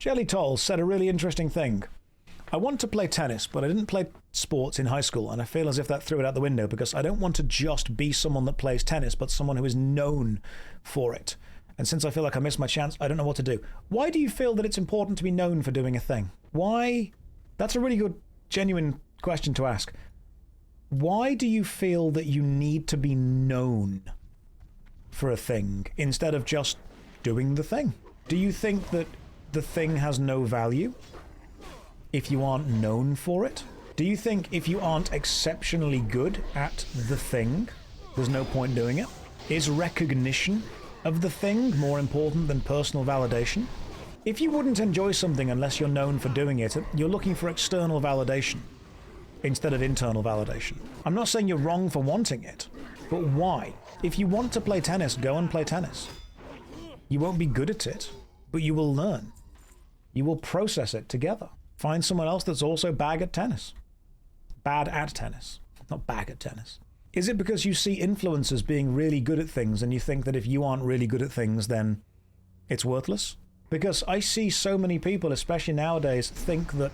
Jelly Toll said a really interesting thing. I want to play tennis, but I didn't play sports in high school, and I feel as if that threw it out the window because I don't want to just be someone that plays tennis, but someone who is known for it. And since I feel like I missed my chance, I don't know what to do. Why do you feel that it's important to be known for doing a thing? Why? That's a really good, genuine question to ask. Why do you feel that you need to be known for a thing instead of just doing the thing? Do you think that the thing has no value if you aren't known for it? Do you think if you aren't exceptionally good at the thing, there's no point doing it? Is recognition of the thing more important than personal validation? If you wouldn't enjoy something unless you're known for doing it, you're looking for external validation instead of internal validation. I'm not saying you're wrong for wanting it, but why? If you want to play tennis, go and play tennis. You won't be good at it, but you will learn. You will process it together. Find someone else that's also bad at tennis. Bad at tennis, not bad at tennis. Is it because you see influencers being really good at things and you think that if you aren't really good at things, then it's worthless? Because I see so many people, especially nowadays, think that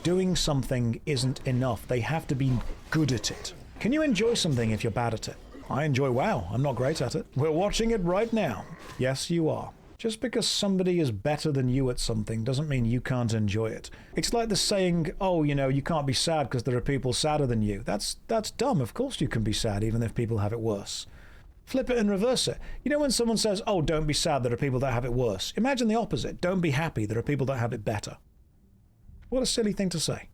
doing something isn't enough. They have to be good at it. Can you enjoy something if you're bad at it? I enjoy WoW. I'm not great at it. We're watching it right now. Yes, you are. Just because somebody is better than you at something doesn't mean you can't enjoy it. It's like the saying, oh, you know, you can't be sad because there are people sadder than you. That's dumb. Of course you can be sad, even if people have it worse. Flip it and reverse it. You know when someone says, oh, don't be sad, there are people that have it worse. Imagine the opposite. Don't be happy, there are people that have it better. What a silly thing to say.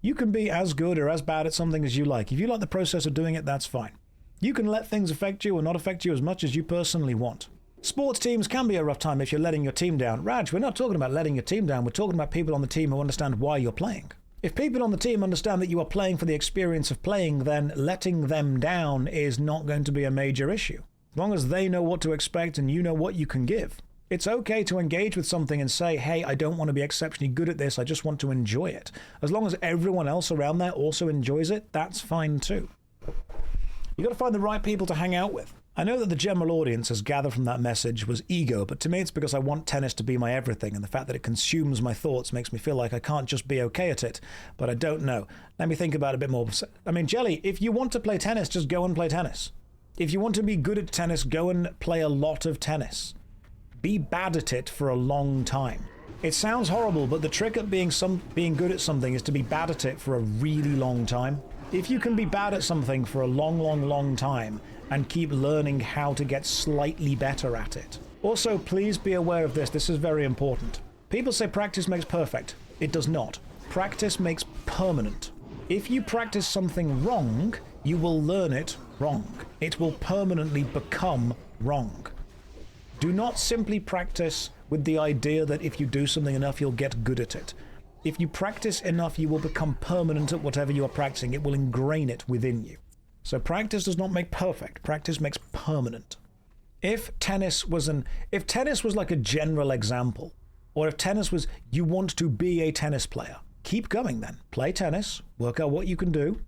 You can be as good or as bad at something as you like. If you like the process of doing it, that's fine. You can let things affect you or not affect you as much as you personally want. Sports teams can be a rough time if you're letting your team down. Raj, we're not talking about letting your team down. We're talking about people on the team who understand why you're playing. If people on the team understand that you are playing for the experience of playing, then letting them down is not going to be a major issue. As long as they know what to expect and you know what you can give. It's okay to engage with something and say, hey, I don't want to be exceptionally good at this. I just want to enjoy it. As long as everyone else around there also enjoys it, that's fine too. You got to find the right people to hang out with. I know that the general audience has gathered from that message was ego, but to me it's because I want tennis to be my everything, and the fact that it consumes my thoughts makes me feel like I can't just be okay at it, but I don't know. Let me think about it a bit more. I mean, Jelly, if you want to play tennis, just go and play tennis. If you want to be good at tennis, go and play a lot of tennis. Be bad at it for a long time. It sounds horrible, but the trick at being good at something is to be bad at it for a really long time. If you can be bad at something for a long time and keep learning how to get slightly better at it. Also, please be aware of this. This is very important. People say practice makes perfect. It does not. Practice makes permanent. If you practice something wrong, you will learn it wrong. It will permanently become wrong. Do not simply practice with the idea that if you do something enough, you'll get good at it. If you practice enough, you will become permanent at whatever you are practicing. It will ingrain it within you. So practice does not make perfect. Practice makes permanent. If tennis was like a general example, or if tennis was you want to be a tennis player, keep going then. Play tennis, work out what you can do,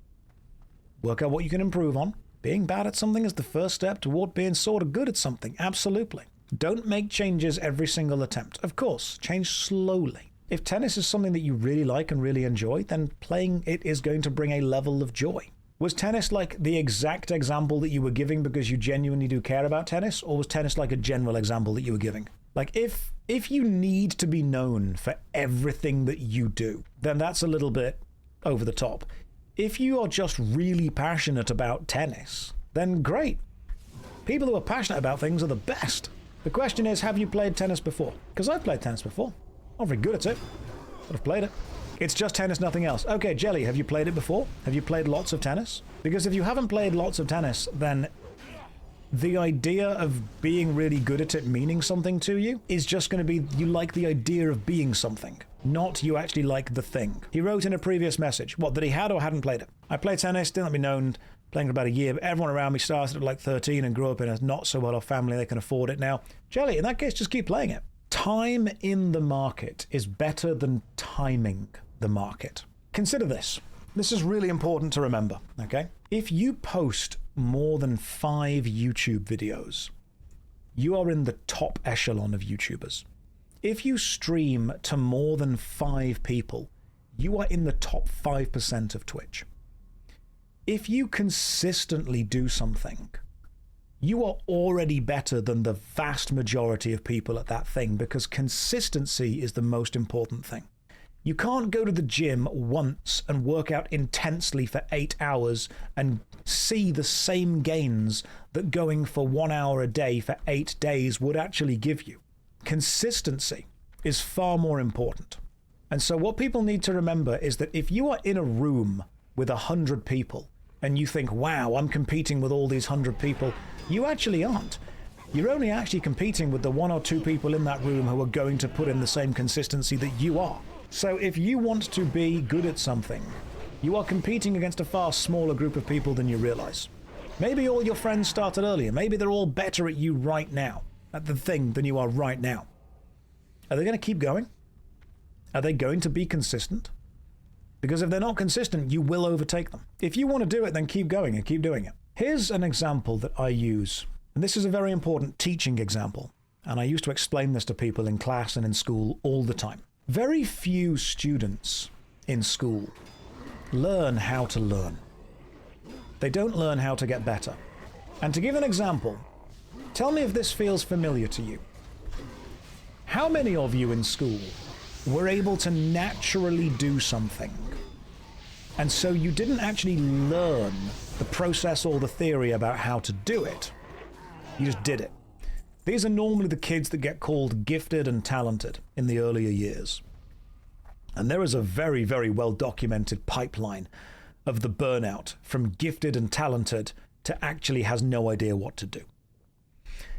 work out what you can improve on. Being bad at something is the first step toward being sort of good at something. Absolutely. Don't make changes every single attempt. Of course, change slowly. If tennis is something that you really like and really enjoy, then playing it is going to bring a level of joy. Was tennis like the exact example that you were giving because you genuinely do care about tennis, or was tennis like a general example that you were giving? Like if you need to be known for everything that you do, then that's a little bit over the top. If you are just really passionate about tennis, then great. People who are passionate about things are the best. The question is, have you played tennis before? Because I've played tennis before. Not very good at it, but I've played it. It's just tennis, nothing else. Okay, Jelly, have you played it before? Have you played lots of tennis? Because if you haven't played lots of tennis, then the idea of being really good at it meaning something to you is just going to be you like the idea of being something, not you actually like the thing. He wrote in a previous message, what, that he had or hadn't played it? I played tennis, didn't let me known, playing for about a year, but everyone around me started at like 13 and grew up in a not so well off family, they can afford it now. Jelly, in that case, just keep playing it. Time in the market is better than timing the market. Consider this. This is really important to remember, okay? If you post more than 5 YouTube videos, you are in the top echelon of YouTubers. If you stream to more than 5 people, you are in the top 5% of Twitch. If you consistently do something, you are already better than the vast majority of people at that thing, because consistency is the most important thing. You can't go to the gym once and work out intensely for 8 hours and see the same gains that going for 1 hour a day for 8 days would actually give you. Consistency is far more important. And so what people need to remember is that if you are in a room with 100 people and you think, wow, I'm competing with all these 100 people, you actually aren't. You're only actually competing with the 1 or 2 people in that room who are going to put in the same consistency that you are. So if you want to be good at something, you are competing against a far smaller group of people than you realize. Maybe all your friends started earlier. Maybe they're all better at you right now, at the thing, than you are right now. Are they going to keep going? Are they going to be consistent? Because if they're not consistent, you will overtake them. If you want to do it, then keep going and keep doing it. Here's an example that I use, and this is a very important teaching example, and I used to explain this to people in class and in school all the time. Very few students in school learn how to learn. They don't learn how to get better. And to give an example, tell me if this feels familiar to you. How many of you in school were able to naturally do something, and so you didn't actually learn the process or the theory about how to do it? You just did it. These are normally the kids that get called gifted and talented in the earlier years. And there is a very, very well-documented pipeline of the burnout from gifted and talented to actually has no idea what to do.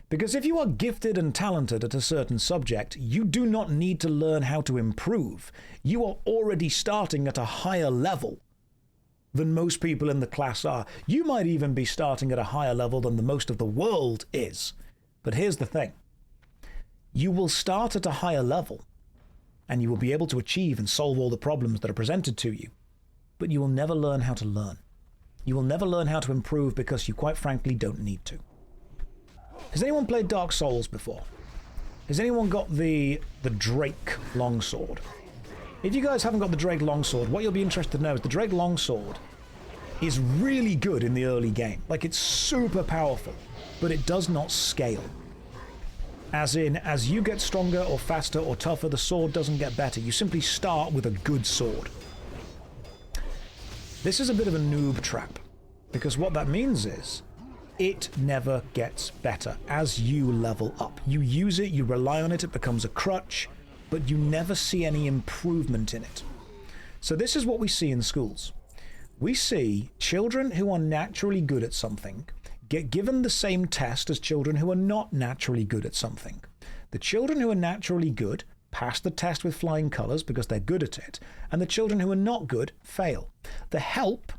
Because if you are gifted and talented at a certain subject, you do not need to learn how to improve. You are already starting at a higher level than most people in the class are. You might even be starting at a higher level than the most of the world is. But here's the thing. You will start at a higher level, and you will be able to achieve and solve all the problems that are presented to you. But you will never learn how to learn. You will never learn how to improve because you quite frankly don't need to. Has anyone played Dark Souls before? Has anyone got the Drake Longsword? If you guys haven't got the Drake Longsword, what you'll be interested to know is the Drake Longsword is really good in the early game. Like, it's super powerful, but it does not scale. As in, as you get stronger or faster or tougher, the sword doesn't get better. You simply start with a good sword. This is a bit of a noob trap, because what that means is it never gets better as you level up. You use it, you rely on it, it becomes a crutch, but you never see any improvement in it. So this is what we see in schools. We see children who are naturally good at something get given the same test as children who are not naturally good at something. The children who are naturally good pass the test with flying colors because they're good at it, and the children who are not good fail. The help,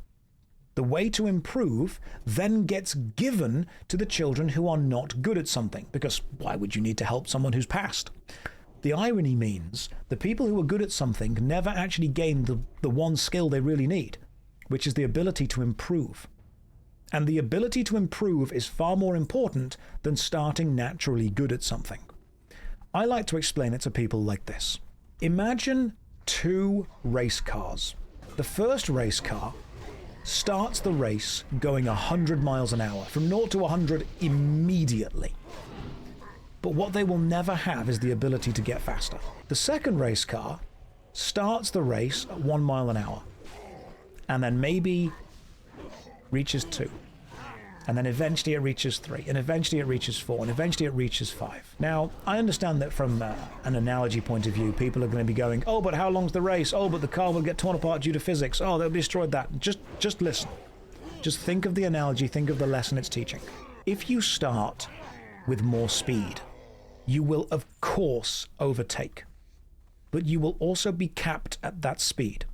the way to improve, then gets given to the children who are not good at something, because why would you need to help someone who's passed? The irony means the people who are good at something never actually gain the one skill they really need, which is the ability to improve. And the ability to improve is far more important than starting naturally good at something. I like to explain it to people like this. Imagine 2 race cars. The first race car starts the race going 100 miles an hour, from 0 to 100 immediately. But what they will never have is the ability to get faster. The second race car starts the race at 1 mile an hour, and then maybe reaches 2. And then eventually it reaches 3, and eventually it reaches 4, and eventually it reaches 5. Now, I understand that from an analogy point of view, people are going to be going, oh, but how long's the race? Oh, but the car will get torn apart due to physics. Oh, they'll be destroyed that. Just listen. Just think of the analogy, think of the lesson it's teaching. If you start with more speed, you will, of course, overtake. But you will also be capped at that speed.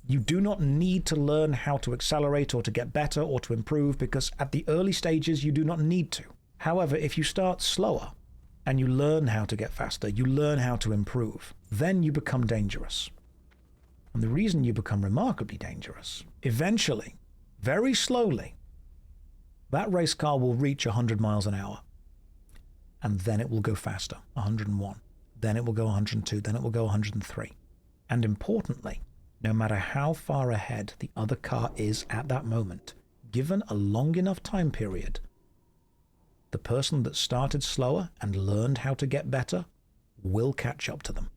You do not need to learn how to accelerate or to get better or to improve, because at the early stages you do not need to. However, if you start slower and you learn how to get faster, you learn how to improve, then you become dangerous. And the reason you become remarkably dangerous, eventually, very slowly, that race car will reach 100 miles an hour. And then it will go faster, 101. then it will go 102, then it will go 103. And importantly, no matter how far ahead the other car is at that moment, given a long enough time period, the person that started slower and learned how to get better will catch up to them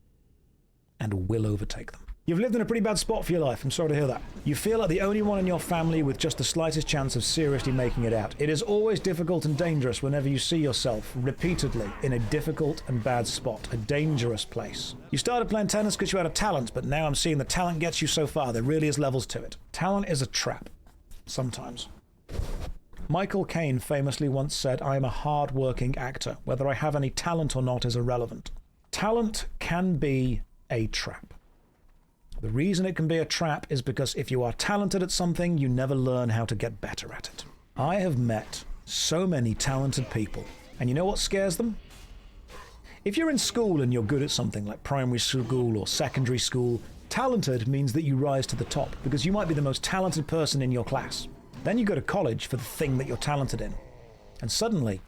and will overtake them. You've lived in a pretty bad spot for your life. I'm sorry to hear that. You feel like the only one in your family with just the slightest chance of seriously making it out. It is always difficult and dangerous whenever you see yourself repeatedly in a difficult and bad spot, a dangerous place. You started playing tennis because you had a talent, but now I'm seeing the talent gets you so far. There really is levels to it. Talent is a trap. Sometimes. Michael Caine famously once said, "I am a hard-working actor. Whether I have any talent or not is irrelevant." Talent can be a trap. The reason it can be a trap is because if you are talented at something, you never learn how to get better at it. I have met so many talented people, and you know what scares them? If you're in school and you're good at something like primary school or secondary school, talented means that you rise to the top because you might be the most talented person in your class. Then you go to college for the thing that you're talented in, and suddenly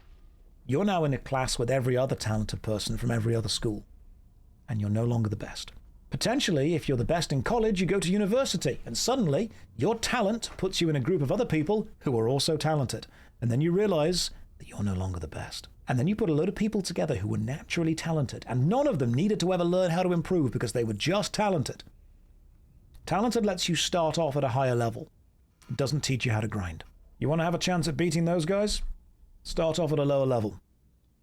you're now in a class with every other talented person from every other school, and you're no longer the best. Potentially, if you're the best in college, you go to university, and suddenly your talent puts you in a group of other people who are also talented, and then you realize that you're no longer the best. And then you put a load of people together who were naturally talented, and none of them needed to ever learn how to improve because they were just talented. Talented lets you start off at a higher level. It doesn't teach you how to grind. You want to have a chance at beating those guys? Start off at a lower level.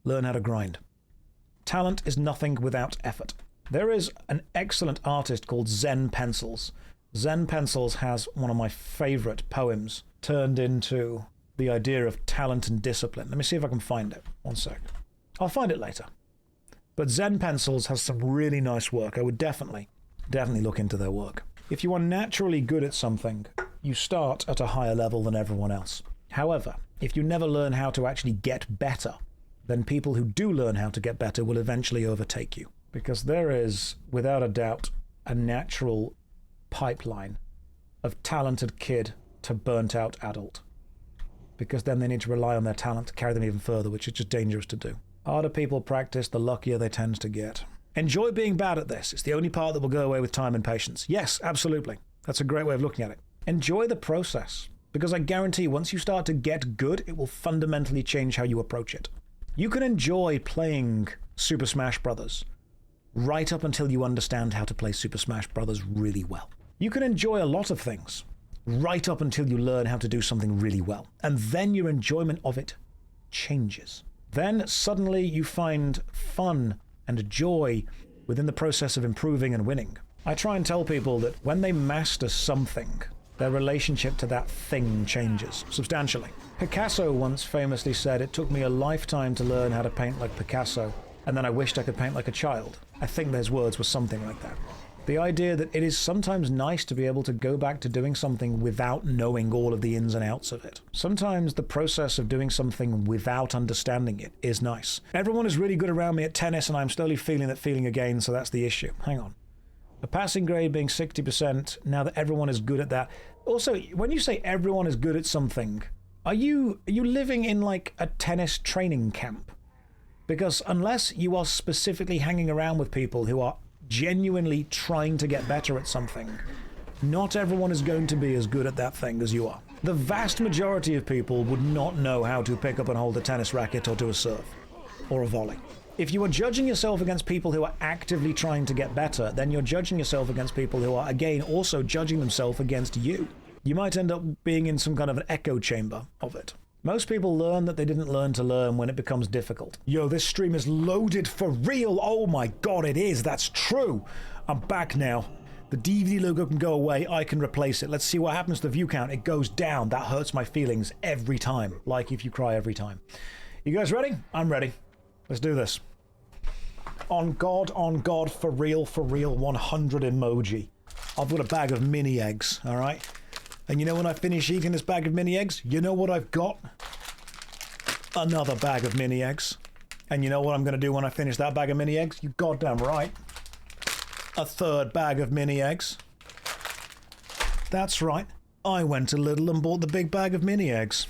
Learn how to grind. Talent is nothing without effort. There is an excellent artist called Zen Pencils. Zen Pencils has one of my favorite poems turned into the idea of talent and discipline. Let me see if I can find it. One sec. I'll find it later. But Zen Pencils has some really nice work. I would definitely look into their work. If you are naturally good at something, you start at a higher level than everyone else. However, if you never learn how to actually get better, then people who do learn how to get better will eventually overtake you. Because there is, without a doubt, a natural pipeline of talented kid to burnt out adult. Because then they need to rely on their talent to carry them even further, which is just dangerous to do. Harder people practice, the luckier they tend to get. Enjoy being bad at this. It's the only part that will go away with time and patience. Yes, absolutely. That's a great way of looking at it. Enjoy the process. Because I guarantee once you start to get good, it will fundamentally change how you approach it. You can enjoy playing Super Smash Bros. Right up until you understand how to play Super Smash Bros. Really well. You can enjoy a lot of things right up until you learn how to do something really well. And then your enjoyment of it changes. Then suddenly you find fun and joy within the process of improving and winning. I try and tell people that when they master something, their relationship to that thing changes substantially. Picasso once famously said, "It took me a lifetime to learn how to paint like Picasso, and then I wished I could paint like a child." I think those words were something like that. The idea that it is sometimes nice to be able to go back to doing something without knowing all of the ins and outs of it. Sometimes the process of doing something without understanding it is nice. Everyone is really good around me at tennis, and I'm slowly feeling that feeling again, so that's the issue. Hang on. A passing grade being 60%, now that everyone is good at that. Also, when you say everyone is good at something, are you living in like a tennis training camp? Because unless you are specifically hanging around with people who are genuinely trying to get better at something, not everyone is going to be as good at that thing as you are. The vast majority of people would not know how to pick up and hold a tennis racket or do a serve or a volley. If you are judging yourself against people who are actively trying to get better, then you're judging yourself against people who are, again, also judging themselves against you. You might end up being in some kind of an echo chamber of it. Most people learn that they didn't learn to learn when it becomes difficult. Yo, this stream is loaded for real. Oh my god, it is. That's true. I'm back now. The DVD logo can go away. I can replace it. Let's see what happens to the view count. It goes down. That hurts my feelings every time. Like if you cry every time. You guys ready? I'm ready. Let's do this. On God, for real, 100 emoji. I've got a bag of mini eggs, all right? And you know when I finish eating this bag of mini eggs, you know what I've got? Another bag of mini eggs. And you know what I'm going to do when I finish that bag of mini eggs? You goddamn right. A third bag of mini eggs. That's right. I went to Lidl and bought the big bag of mini eggs.